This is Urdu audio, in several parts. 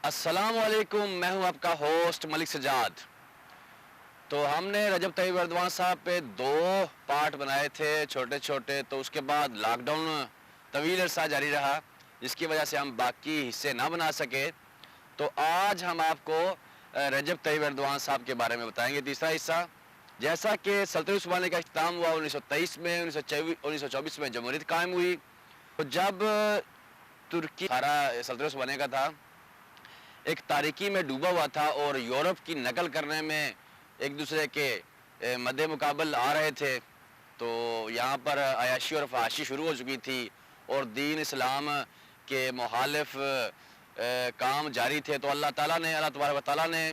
السلام علیکم، میں ہوں آپ کا ہوسٹ ملک سجاد۔ تو ہم نے رجب طیب اردوان صاحب پہ 2 پارٹ بنائے تھے چھوٹے چھوٹے، تو اس کے بعد لاک ڈاؤن طویل عرصہ جاری رہا جس کی وجہ سے ہم باقی حصے نہ بنا سکے۔ تو آج ہم آپ کو رجب طیب اردوان صاحب کے بارے میں بتائیں گے تیسرا حصہ۔ جیسا کہ سلطنت عثمانیہ کا اختتام ہوا 1923 میں، 1924 میں جمہوریت قائم ہوئی۔ تو جب ترکی سارا سلطنت عثمانیہ کا تھا، ایک تاریکی میں ڈوبا ہوا تھا اور یورپ کی نقل کرنے میں ایک دوسرے کے مد مقابل آ رہے تھے، تو یہاں پر عیاشی اور فحاشی شروع ہو چکی تھی اور دین اسلام کے مخالف کام جاری تھے۔ تو اللہ تبارک و تعالیٰ نے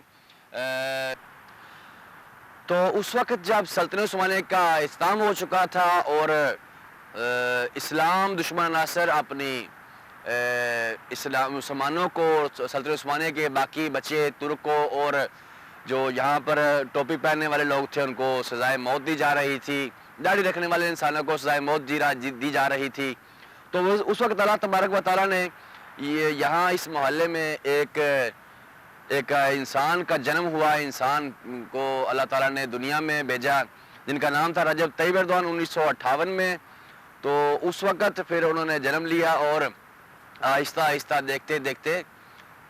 تو اس وقت جب سلطنت عثمانیہ کا اختتام ہو چکا تھا اور اسلام دشمن عناصر اپنی مسلمانوں کو، سلطنت عثمانیہ کے باقی بچے ترکوں اور جو یہاں پر ٹوپی پہننے والے لوگ تھے ان کو سزائے موت دی جا رہی تھی، داڑھی رکھنے والے انسانوں کو سزائے موت دی جا رہی تھی۔ تو اس وقت اللہ تبارک و تعالیٰ نے یہاں اس محلے میں ایک انسان کا جنم ہوا، انسان کو اللہ تعالیٰ نے دنیا میں بھیجا جن کا نام تھا رجب طیب اردوان 1958 میں۔ تو اس وقت پھر انہوں نے جنم لیا اور آہستہ آہستہ دیکھتے دیکھتے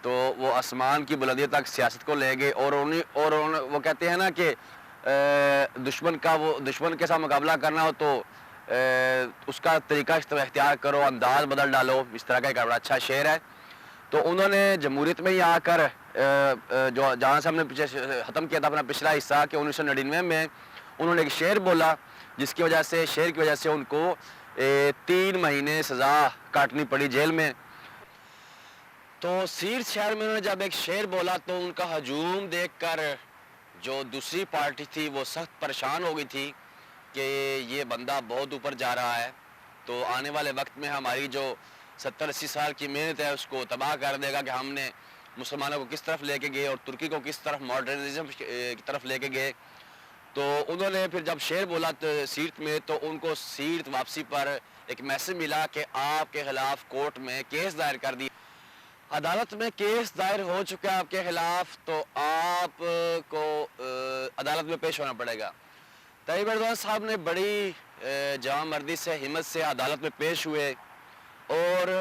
تو وہ آسمان کی بلندیوں تک سیاست کو لے گئے اور وہ کہتے ہیں نا کہ دشمن کے ساتھ مقابلہ کرنا ہو تو اس کا طریقہ اختیار کرو، انداز بدل ڈالو، اس طرح کا ایک بڑا اچھا شعر ہے۔ تو انہوں نے جمہوریت میں ہی آ کر جو جہاں سے ہم نے پیچھے ختم کیا تھا اپنا پچھلا حصہ کہ 1999 میں انہوں نے ایک شعر بولا جس کی وجہ سے ان کو 3 مہینے سزا کاٹنی پڑی جیل میں۔ تو سیرت شہر میں انہوں نے جب ایک شعر بولا تو ان کا ہجوم دیکھ کر جو دوسری پارٹی تھی وہ سخت پریشان ہو گئی تھی کہ یہ بندہ بہت اوپر جا رہا ہے، تو آنے والے وقت میں ہماری جو 70-80 سال کی محنت ہے اس کو تباہ کر دے گا کہ ہم نے مسلمانوں کو کس طرف لے کے گئے اور ترکی کو کس طرف ماڈرنزم کی طرف لے کے گئے۔ تو انہوں نے پھر جب شعر بولا سیرت میں تو ان کو سیرت واپسی پر ایک میسج ملا کہ آپ کے خلاف کورٹ میں کیس دائر کر دی، عدالت میں کیس دائر ہو چکا ہے آپ کے خلاف، تو آپ کو عدالت میں پیش ہونا پڑے گا۔ طیب اردوان صاحب نے بڑی جواں مردی سے، ہمت سے عدالت میں پیش ہوئے اور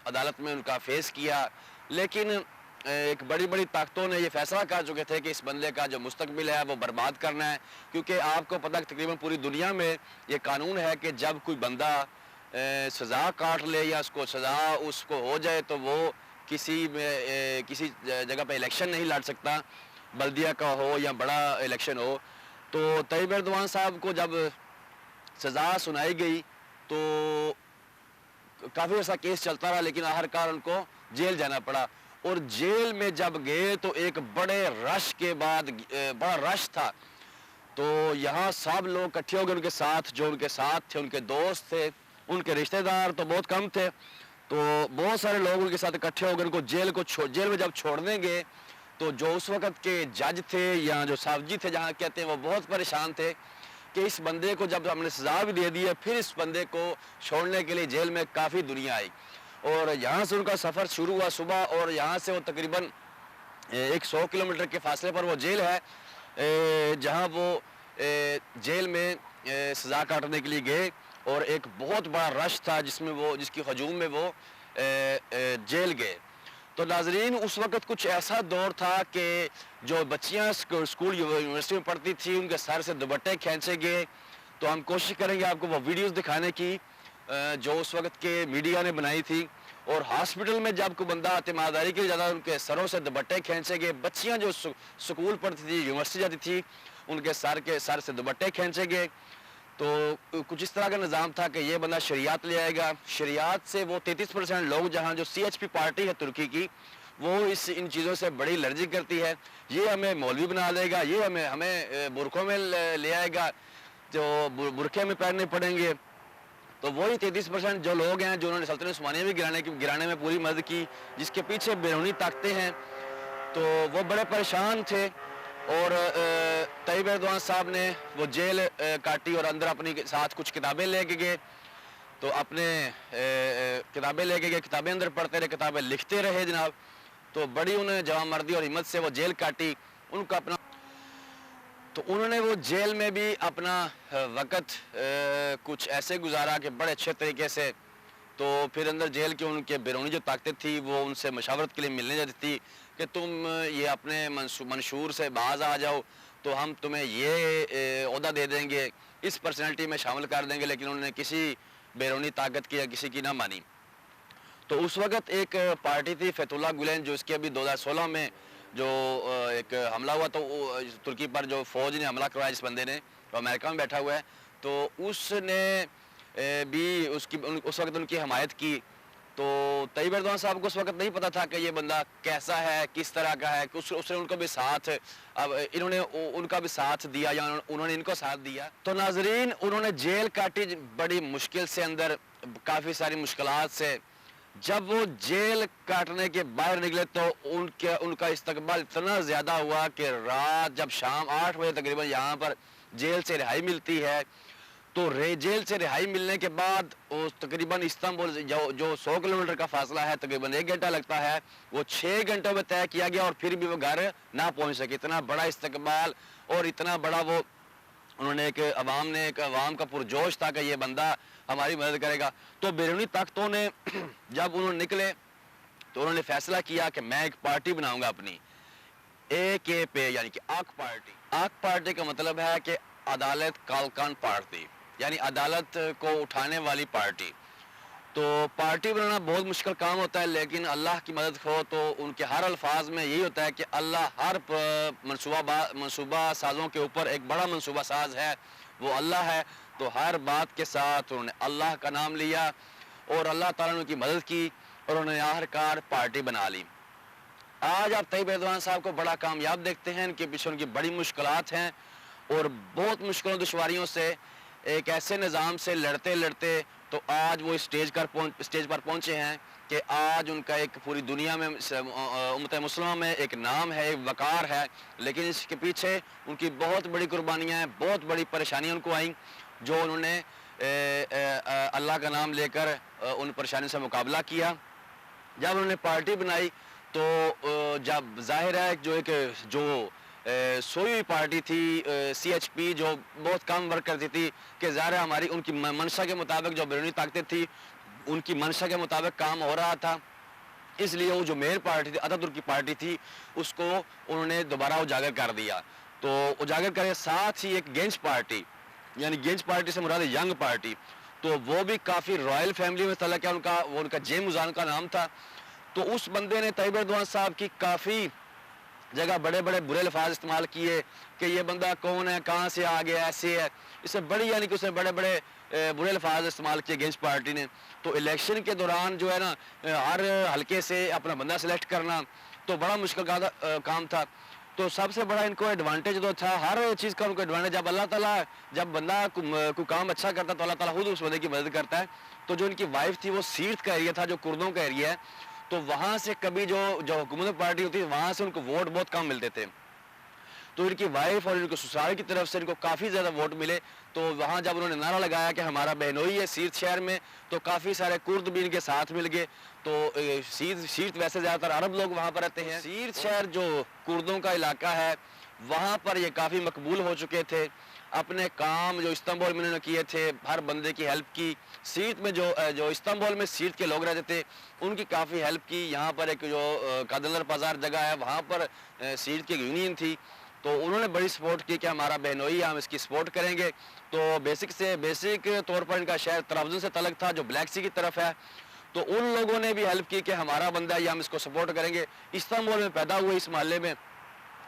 عدالت میں ان کا فیس کیا، لیکن ایک بڑی طاقتوں نے یہ فیصلہ کر چکے تھے کہ اس بندے کا جو مستقبل ہے وہ برباد کرنا ہے، کیونکہ آپ کو پتہ تقریباً پوری دنیا میں یہ قانون ہے کہ جب کوئی بندہ سزا کاٹ لے یا سزا اس کو ہو جائے تو وہ کسی جگہ پہ الیکشن نہیں لڑ سکتا، بلدیہ کا ہو یا بڑا الیکشن ہو۔ تو طیب اردوان صاحب کو جب سزا سنائی گئی تو کافی عرصہ کیس چلتا رہا، لیکن آخرکار ان کو جیل جانا پڑا، اور جیل میں جب گئے تو ایک بڑے رش کے بعد بڑا رش تھا، تو یہاں سب لوگ اکٹھے ہو گئے ان کے ساتھ، جو ان کے ساتھ تھے ان کے دوست تھے، ان کے رشتہ دار تو بہت کم تھے، تو بہت سارے لوگ ان کے ساتھ اکٹھے ہو گئے ان کو جیل میں جب چھوڑنے گئے تو جو اس وقت کے جج تھے یا جو صافجی تھے جہاں کہتے ہیں وہ بہت پریشان تھے کہ اس بندے کو جب ہم نے سزا بھی دے دی ہے پھر اس بندے کو چھوڑنے کے لیے جیل میں کافی دنیا آئی، اور یہاں سے ان کا سفر شروع ہوا صبح، اور یہاں سے وہ تقریباً 100 کلومیٹر کے فاصلے پر وہ جیل ہے جہاں وہ جیل میں سزا کاٹنے کے لیے گئے، اور ایک بہت بڑا رش تھا جس کی ہجوم میں وہ جیل گئے۔ تو ناظرین اس وقت کچھ ایسا دور تھا کہ جو بچیاں اسکول یونیورسٹی میں پڑھتی تھی ان کے سر سے دوپٹے کھینچے گئے، تو ہم کوشش کریں گے آپ کو وہ ویڈیوز دکھانے کی جو اس وقت کے میڈیا نے بنائی تھی، اور ہاسپٹل میں جب کوئی بندہ تیمارداری کے لیے زیادہ ان کے سروں سے دوپٹے کھینچے گئے، بچیاں جو سکول پڑھتی تھی یونیورسٹی جاتی تھی ان کے سر سے دوپٹے کھینچے گئے۔ تو کچھ اس طرح کا نظام تھا کہ یہ بندہ شریعت لے آئے گا، شریعت سے وہ 33% لوگ جہاں جو CHP پارٹی ہے ترکی کی وہ ان چیزوں سے بڑی الرجی کرتی ہے، یہ ہمیں مولوی بنا دے گا، یہ ہمیں برقعوں میں لے آئے گا، جو برقعے میں پہننے پڑیں گے۔ تو وہی 33% جو لوگ ہیں جو انہوں نے سلطنت عثمانیہ بھی گرانے میں پوری مدد کی، جس کے پیچھے بیرونی طاقتیں ہیں، تو وہ بڑے پریشان تھے، اور طیب اردوان صاحب نے وہ جیل کاٹی اور اندر اپنی ساتھ کچھ کتابیں لے کے گئے، تو اپنے کتابیں لے کے گئے، کتابیں اندر پڑھتے رہے، کتابیں لکھتے رہے جناب۔ تو بڑی انہیں جوان مردی اور ہمت سے وہ جیل کاٹی ان کا اپنا. تو انہوں نے وہ جیل میں بھی اپنا وقت کچھ ایسے گزارا کہ بڑے اچھے طریقے سے. تو پھر اندر جیل کے ان کے بیرونی جو طاقتیں تھی وہ ان سے مشاورت کے لیے ملنے جاتی تھی کہ تم یہ اپنے منشور سے باز آ جاؤ تو ہم تمہیں یہ عہدہ دے دیں گے, اس پرسنالٹی میں شامل کر دیں گے. لیکن انہوں نے کسی بیرونی طاقت کی یا کسی کی نہ مانی. تو اس وقت ایک پارٹی تھی فتح اللہ گلین, جو اس کے ابھی 2016 میں جو ایک حملہ ہوا تو ترکی پر جو فوج نے حملہ کروایا جس بندے نے, وہ امریکہ میں بیٹھا ہوا ہے, تو اس نے بھی اس وقت ان کی حمایت کی. تو طیب ایردوان صاحب کو اس وقت نہیں پتا تھا کہ یہ بندہ کیسا ہے, کس طرح کا ہے. اس نے ان کو بھی ساتھ, اب انہوں نے ان کا بھی ساتھ دیا یا انہوں نے ان کو ساتھ دیا. تو ناظرین, انہوں نے جیل کاٹی بڑی مشکل سے, اندر کافی ساری مشکلات سے. جب وہ جیل کاٹنے کے باہر نکلے تو ان کا استقبال اتنا زیادہ ہوا کہ رات جب شام 8 بجے تقریباً یہاں پر جیل سے رہائی ملتی ہے, تو جیل سے رہائی ملنے کے بعد تقریباً استنبول جو 100 کلومیٹر کا فاصلہ ہے, تقریباً 1 گھنٹہ لگتا ہے, وہ 6 گھنٹوں میں طے کیا گیا اور پھر بھی وہ گھر نہ پہنچ سکے. اتنا بڑا استقبال اور اتنا بڑا وہ انہوں نے ایک عوام کا پرجوش تھا کہ یہ بندہ ہماری مدد کرے گا. تو بیرونی طاقتوں نے جب انہوں نے نکلے تو انہوں نے فیصلہ کیا کہ میں ایک پارٹی بناؤں گا اپنی, AKP یعنی کہ آک پارٹی. آک پارٹی کا مطلب ہے کہ عدالت کالکان پارٹی, یعنی عدالت کو اٹھانے والی پارٹی. تو پارٹی بنانا بہت مشکل کام ہوتا ہے, لیکن اللہ کی مدد ہو تو ان کے ہر الفاظ میں یہی ہوتا ہے کہ اللہ ہر منصوبہ سازوں کے اوپر ایک بڑا منصوبہ ساز ہے, وہ اللہ ہے. تو ہر بات کے ساتھ انہوں نے اللہ کا نام لیا اور اللہ تعالیٰ نے ان کی مدد کی اور انہوں نے آخرکار پارٹی بنا لی. آج آپ طیب ایردوان صاحب کو بڑا کامیاب دیکھتے ہیں, ان کے پیچھے ان کی بڑی مشکلات ہیں اور بہت مشکلوں دشواریوں سے ایک ایسے نظام سے لڑتے لڑتے تو آج وہ اسٹیج پر پہنچے ہیں کہ آج ان کا ایک پوری دنیا میں امت مسلمہ میں ایک نام ہے, ایک وقار ہے. لیکن اس کے پیچھے ان کی بہت بڑی قربانیاں ہیں, بہت بڑی پریشانیاں ان کو آئیں, جو انہوں نے اللہ کا نام لے کر ان پریشانیوں سے مقابلہ کیا. جب انہوں نے پارٹی بنائی تو جب ظاہر ہے جو سوئی ہوئی پارٹی تھی CHP, جو بہت کم ورک کرتی تھی, کہ ظاہر ہے ہماری ان کی منشا کے مطابق جو بیرونی طاقتیں تھی ان کی منشا کے مطابق کام ہو رہا تھا. اس لیے وہ جو مین پارٹی تھی, اتاتürk کی پارٹی تھی, اس کو انہوں نے دوبارہ اجاگر کر دیا. تو اجاگر کرے ساتھ ہی ایک گینج پارٹی, یعنی گینج پارٹی سے مراد ینگ پارٹی, تو وہ بھی کافی رائل فیملی میں تعلق ہے. ان کا جیم مزان کا نام تھا. تو اس بندے نے طیب ایردوان صاحب کی کافی جگہ بڑے بڑے برے الفاظ استعمال کیے کہ یہ بندہ کون ہے, کہاں سے آ گیا, ایسے ہے, اس سے بڑی, یعنی کہ اس نے بڑے بڑے برے الفاظ استعمال کیے گینج پارٹی نے. تو الیکشن کے دوران جو ہے نا, ہر حلقے سے اپنا بندہ سلیکٹ کرنا تو بڑا مشکل کام تھا. تو سب سے بڑا ان کو ایڈوانٹیج تو تھا, ہر چیز کا ان کو ایڈوانٹیج. جب اللہ تعالیٰ جب بندہ کوئی کام اچھا کرتا تو اللہ تعالیٰ خود اس بندے کی مدد کرتا ہے. تو جو ان کی وائف تھی وہ سیرت کا ایریا تھا, جو کردوں کا ایریا ہے, تو وہاں سے کبھی جو حکومت پارٹی ہوتی ہے وہاں سے ان کو ووٹ بہت کم ملتے تھے. تو ان کی وائف اور ان کے سسرال کی طرف سے ان کو کافی زیادہ ووٹ ملے. تو وہاں جب انہوں نے نعرہ لگایا کہ ہمارا بہنوئی ہے سیرت شہر میں, تو کافی سارے کرد بھی ان کے ساتھ مل گئے. تو سیرت ویسے زیادہ تر عرب لوگ وہاں پر رہتے ہیں. سیرت شہر جو کردوں کا علاقہ ہے وہاں پر یہ کافی مقبول ہو چکے تھے. اپنے کام جو استنبول میں انہوں نے کیے تھے, ہر بندے کی ہیلپ کی. سیرت میں جو استنبول میں سیرت کے لوگ رہتے تھے ان کی کافی ہیلپ کی. یہاں پر ایک جو کادلر بازار جگہ ہے وہاں پر سیرت کی یونین تھی, تو انہوں نے بڑی سپورٹ کی کہ ہمارا بہنوئی ہے, ہم اس کی سپورٹ کریں گے. تو بیسک طور پر ان کا شہر طرابزن سے تعلق تھا جو بلیک سی کی طرف ہے. تو ان لوگوں نے بھی ہیلپ کی کہ ہمارا بندہ ہے, یہ ہم اس کو سپورٹ کریں گے. استنبول میں پیدا ہوئے اس محلے میں,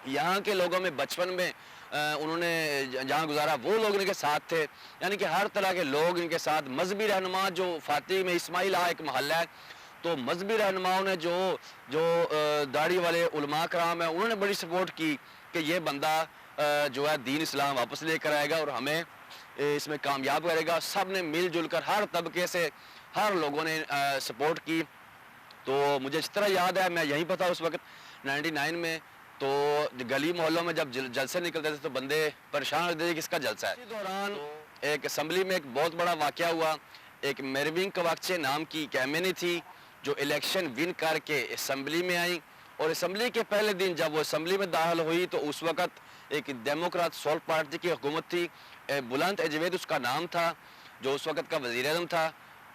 یہاں کے لوگوں میں بچپن میں انہوں نے جہاں گزارا وہ لوگ ان کے ساتھ تھے. یعنی کہ ہر طرح کے لوگ ان کے ساتھ. مذہبی رہنما جو فاتح میں اسماعیل ایک محلہ ہے, تو مذہبی رہنماؤں نے جو داڑھی والے علماء کرام ہیں انہوں نے بڑی سپورٹ کی کہ یہ بندہ جو ہے دین اسلام واپس لے کر آئے گا اور ہمیں اس میں کامیاب کرے گا. سب نے مل جل کر ہر طبقے سے ہر لوگوں نے سپورٹ کی. تو مجھے اس طرح یاد ہے, میں یہیں پتہ اس وقت 99 میں, تو گلی محلوں میں جب جلسے نکلتے تھے تو بندے پریشان ہوتے تھے کہ کس کا جلسہ ہے. اسی دوران ایک اسمبلی میں ایک بہت بڑا واقعہ ہوا. ایک میروینگ کواکچے نام کی ایک ایمینی تھی جو الیکشن ون کر کے اسمبلی میں آئیں اور اسمبلی کے پہلے دن جب وہ اسمبلی میں داخل ہوئی تو اس وقت ایک ڈیموکرات سول پارٹی کی حکومت تھی، بلند اجوید اس کا نام تھا، جو اس وقت کا وزیر اعظم تھا.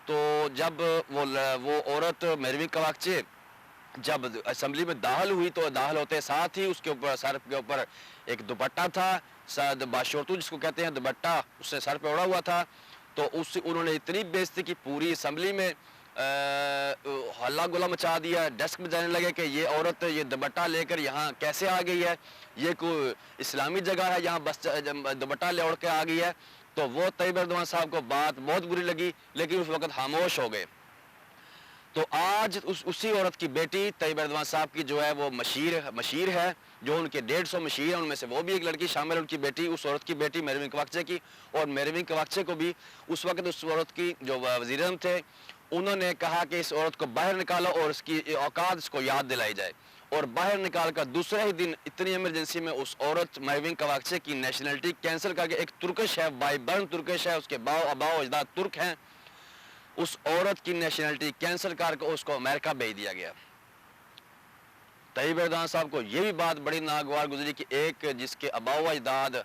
تو جب وہ عورت میرویں کواکچے جب اسمبلی میں داخل ہوئی تو داخل ہوتے ساتھ ہی اس کے اوپر سر کے اوپر ایک دوپٹہ تھا، باشورتو جس کو کہتے ہیں دوپٹہ، اس نے سر پہ اوڑا ہوا تھا. تو انہوں نے اتنی بےعزتی کی پوری اسمبلی میں، ہلہ گلا مچا دیا. ڈیسک میں جانے لگے کہ یہ عورت یہ دوپٹہ لے کر یہاں کیسے آ گئی ہے، یہ کوئی اسلامی جگہ ہے یہاں بس دوپٹہ لے اوڑھ کے آ گئی ہے. تو وہ طیب اردوان صاحب کو بات بہت بری لگی، لیکن اس وقت خاموش ہو گئے. تو آج اسی عورت کی بیٹی طیب اردوان صاحب کی جو ہے وہ مشیر ہے، جو ان کے 150 مشیر ہیں، ان میں سے وہ بھی ایک لڑکی شامل ہے، ان کی بیٹی، اس عورت کی بیٹی میرویں کواکچے کی. اور میرویں کواکچے کو بھی اس وقت اس عورت کی جو وزیر اعظم تھے انہوں نے کہا کہ اس عورت کو باہر نکالو اور اس کی اوقات اس کو یاد دلائی جائے. اور باہر نکال کر دوسرے ہی دن اتنی ایمرجنسی میں اس عورت میرویں کواکچے کی نیشنلٹی کینسل کر کے، ایک ترکش ہے، بائی برن ترکش ہے، اس کے آباء و اجداد ترک ہیں، اس عورت کی نیشنلٹی کینسل کر کے اس کو امریکہ بھیج دیا گیا. طیب اردوان صاحب کو یہ بھی بات بڑی ناگوار گزری کہ ایک جس کے آباء و اجداد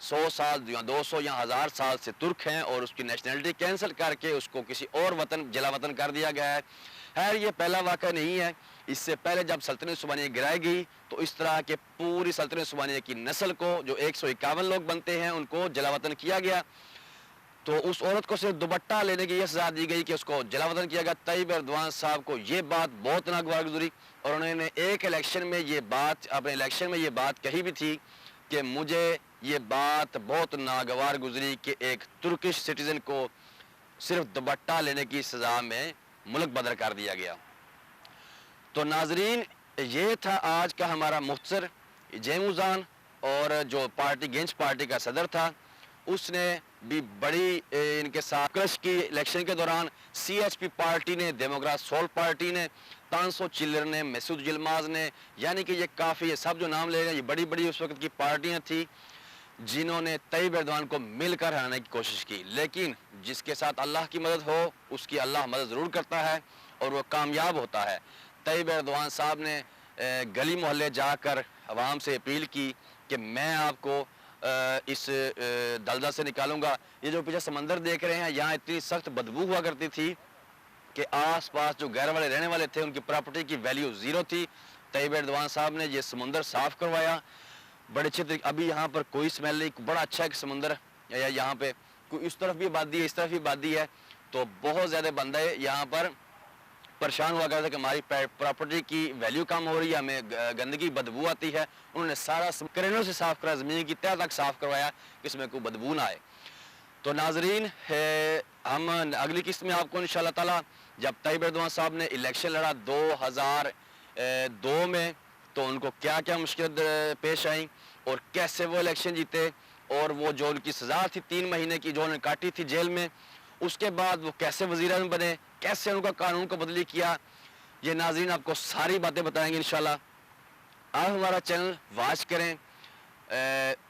100 سال یا 200 یا 1000 سال سے ترک ہیں اور اس کی نیشنلٹی کینسل کر کے اس کو کسی اور وطن جلا وطن کر دیا گیا ہے. خیر یہ پہلا واقعہ نہیں ہے، اس سے پہلے جب سلطنت عثمانیہ گرائی گئی تو اس طرح کے پوری سلطنت عثمانیہ کی نسل کو جو 151 لوگ بنتے ہیں ان کو جلا وطن کیا گیا. تو اس عورت کو صرف دوپٹہ لینے کی یہ سزا دی گئی کہ اس کو جلا وطن کیا گیا. طیب اردوان صاحب کو یہ بات بہت ناگوار گزری اور انہوں نے ایک الیکشن میں یہ بات کہی بھی تھی کہ مجھے یہ بات بہت ناگوار گزری کہ ایک ترکش سٹیزن کو صرف دوپٹہ لینے کی سزا میں ملک بدر کر دیا گیا. تو ناظرین یہ تھا آج کا ہمارا مختصر. جیموزان اور جو گینچ پارٹی کا صدر تھا اس نے بھی بڑی ان کے ساتھ کرش کی. الیکشن کے دوران سی ایچ پی پارٹی نے، ڈیموکرات سول پارٹی نے، تانسو چلر نے، میسود یلماز نے، یعنی کہ یہ کافی، یہ سب جو نام لے گئے یہ بڑی بڑی اس وقت کی پارٹیاں تھیں جنہوں نے طیب اردوان کو مل کر ہرانے کی کوشش کی. لیکن جس کے ساتھ اللہ کی مدد ہو اس کی اللہ مدد ضرور کرتا ہے اور وہ کامیاب ہوتا ہے. طیب اردوان صاحب نے گلی محلے جا کر عوام سے اپیل کی کہ میں آپ کو اس دلدل سے نکالوں گا. یہ جو پیچھے سمندر دیکھ رہے ہیں یہاں اتنی سخت بدبو ہوا کرتی تھی کہ آس پاس جو غیر والے رہنے والے تھے ان کی پراپرٹی کی ویلیو زیرو تھی. طیب اردوان صاحب نے یہ سمندر صاف کروایا بڑے اچھے طریقے. ابھی یہاں پر کوئی سمیل نہیں، بڑا اچھا ایک سمندر ہے. یہاں پہ کوئی اس طرف بھی آبادی ہے، اس طرف بھی آبادی ہے. تو بہت زیادہ بندے یہاں پر پریشان ہوا کرتے کہ ہماری پراپرٹی کی ویلیو کم ہو رہی ہے، ہمیں گندگی بدبو آتی ہے. انہوں نے سارا کرینوں سے صاف کرا، زمین کی تہہ تک صاف کروایا کہ اس میں کوئی بدبو نہ آئے. تو ناظرین ہم اگلی قسط میں آپ کو انشاءاللہ تعالی جب طیب اردوان صاحب نے الیکشن لڑا 2002 میں تو ان کو کیا کیا مشکلات پیش آئیں اور کیسے وہ الیکشن جیتے، اور وہ جو ان کی سزا تھی 3 مہینے کی جو انہوں نے کاٹی تھی جیل میں، اس کے بعد وہ کیسے وزیر اعظم بنے، کیسے ان کا قانون کو بدلی کیا، یہ ناظرین آپ کو ساری باتیں بتائیں گے انشاءاللہ. آپ ہمارا چینل واچ کریں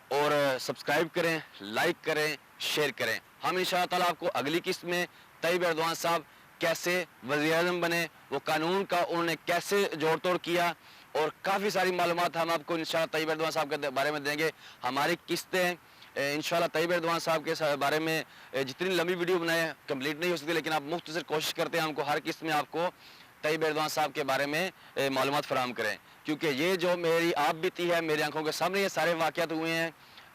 اور سبسکرائب کریں، لائک کریں، شیئر کریں. ہم انشاءاللہ تعالیٰ آپ کو اگلی قسط میں طیب اردوان صاحب کیسے وزیر اعظم بنے، وہ قانون کا انہوں نے کیسے جوڑ توڑ کیا، اور کافی ساری معلومات ہم آپ کو انشاءاللہ طیب اردوان صاحب کے بارے میں دیں گے. ہماری قسطیں انشاءاللہ طیب اردوان صاحب کے بارے میں جتنی لمبی ویڈیو بنائیں کمپلیٹ نہیں ہو سکتی، لیکن آپ مختصر کوشش کرتے ہیں ہم کو ہر قسط میں آپ کو طیب اردوان صاحب کے بارے میں معلومات فراہم کریں. کیونکہ یہ جو میری آپ بیتی ہے میری آنکھوں کے سامنے یہ سارے واقعات ہوئے ہیں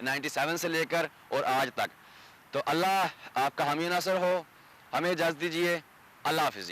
97 سے لے کر اور آج تک. تو اللہ آپ کا حامی ناصر ہو. ہمیں اجازت دیجیے. اللہ حافظ.